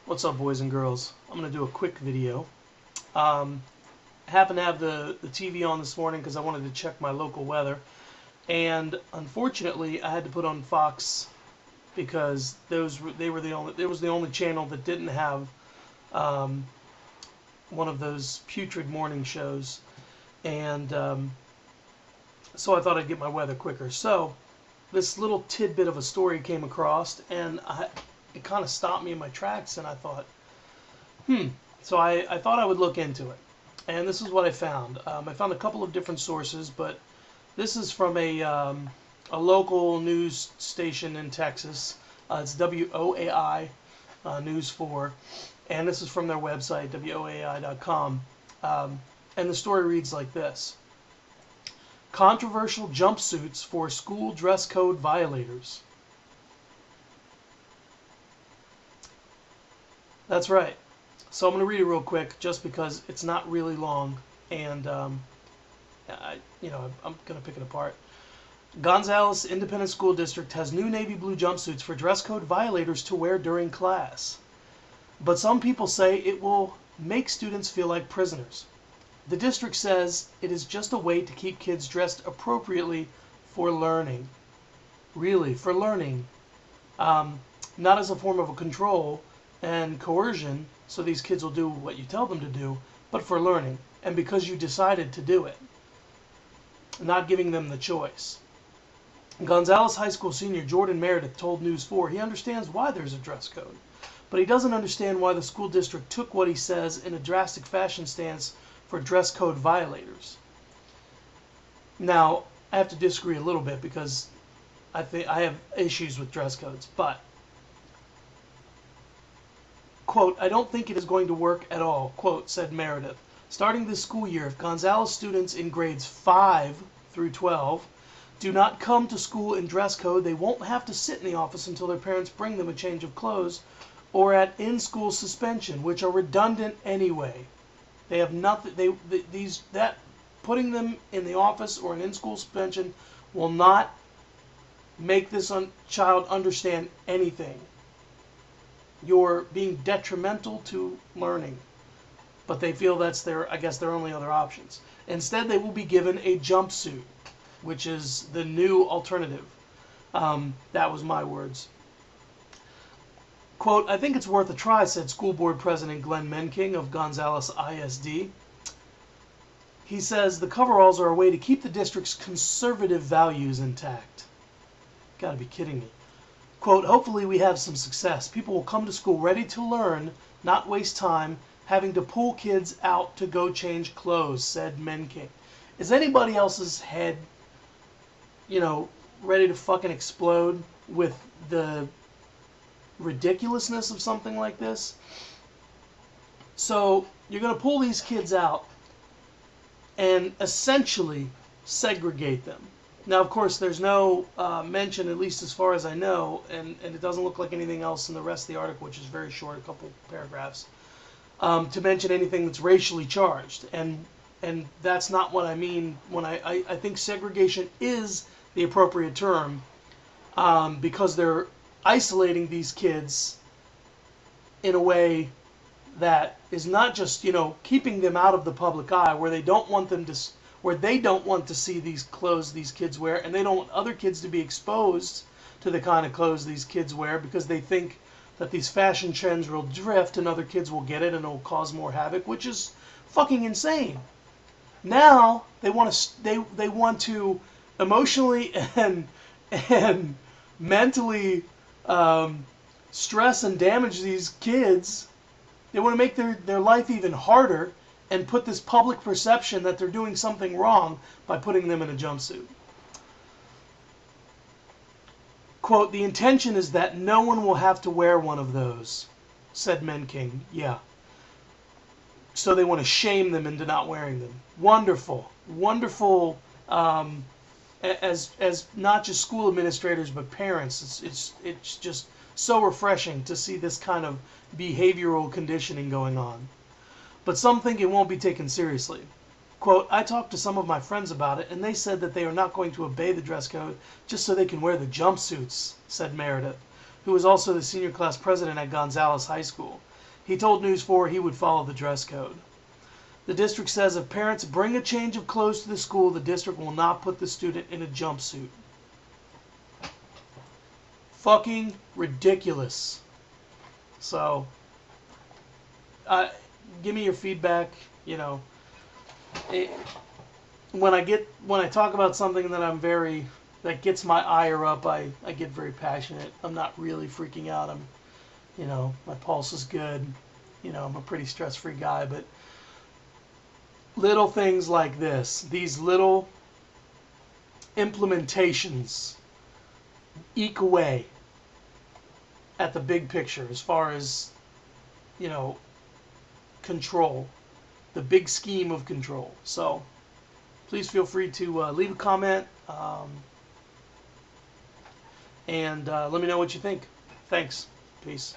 What's up, boys and girls? I'm going to do a quick video. I happened to have the TV on this morning because I wanted to check my local weather, and unfortunately I had to put on Fox because it was the only channel that didn't have one of those putrid morning shows, and so I thought I'd get my weather quicker. So this little tidbit of a story came across, and it kind of stopped me in my tracks, and I thought, So I thought I would look into it. And this is what I found. I found a couple of different sources, but this is from a local news station in Texas. It's WOAI News 4, and this is from their website, WOAI.com. And the story reads like this. Controversial jumpsuits for school dress code violators. That's right. So I'm going to read it real quick, just because it's not really long, and I'm going to pick it apart. Gonzales Independent School District has new navy blue jumpsuits for dress code violators to wear during class. But some people say it will make students feel like prisoners. The district says it is just a way to keep kids dressed appropriately for learning. Really, for learning. Not as a form of a control and coercion, so these kids will do what you tell them to do, but for learning, and because you decided to do it, not giving them the choice. Gonzales High School senior Jordan Meredith told News 4 he understands why there's a dress code, but he doesn't understand why the school district took what he says in a drastic fashion stance for dress code violators. Now, I have to disagree a little bit, because I have issues with dress codes, but quote, I don't think it is going to work at all, quote, said Meredith. Starting this school year, if Gonzales students in grades 5 through 12 do not come to school in dress code, they won't have to sit in the office until their parents bring them a change of clothes, or at in-school suspension, which are redundant anyway. They have nothing, putting them in the office or an in-school suspension will not make this child understand anything. You're being detrimental to learning. But they feel that's their only other options. Instead, they will be given a jumpsuit, which is the new alternative. That was my words. Quote, I think it's worth a try, said School Board President Glenn Mmkay of Gonzales ISD. He says the coveralls are a way to keep the district's conservative values intact. Gotta be kidding me. Quote, hopefully we have some success. People will come to school ready to learn, not waste time having to pull kids out to go change clothes, said Mmkay. Is anybody else's head, ready to fucking explode with the ridiculousness of something like this? So you're going to pull these kids out and essentially segregate them. Now, of course, there's no mention, at least as far as I know, and it doesn't look like anything else in the rest of the article, which is very short, a couple paragraphs, to mention anything that's racially charged. And that's not what I mean when I think segregation is the appropriate term, because they're isolating these kids in a way that is not just, keeping them out of the public eye, where they don't want to see these clothes these kids wear, and they don't want other kids to be exposed to the kind of clothes these kids wear, because they think that these fashion trends will drift and other kids will get it and it will cause more havoc, which is fucking insane. Now they want to emotionally and mentally stress and damage these kids. They want to make their life even harder and put this public perception that they're doing something wrong by putting them in a jumpsuit. Quote, the intention is that no one will have to wear one of those, said Mmkay. Yeah. So they want to shame them into not wearing them. Wonderful. Wonderful, as not just school administrators, but parents. It's just so refreshing to see this kind of behavioral conditioning going on. But some think it won't be taken seriously. Quote, I talked to some of my friends about it, and they said that they are not going to obey the dress code just so they can wear the jumpsuits, said Meredith, who was also the senior class president at Gonzales High School. He told News 4 he would follow the dress code. The district says if parents bring a change of clothes to the school, the district will not put the student in a jumpsuit. Fucking ridiculous. So, give me your feedback. You know, when I talk about something that gets my ire up, I get very passionate. I'm not really freaking out. My pulse is good. I'm a pretty stress-free guy, but little things like this, these little implementations, eke away at the big picture as far as, control, the big scheme of control. So please feel free to leave a comment and let me know what you think. Thanks. Peace.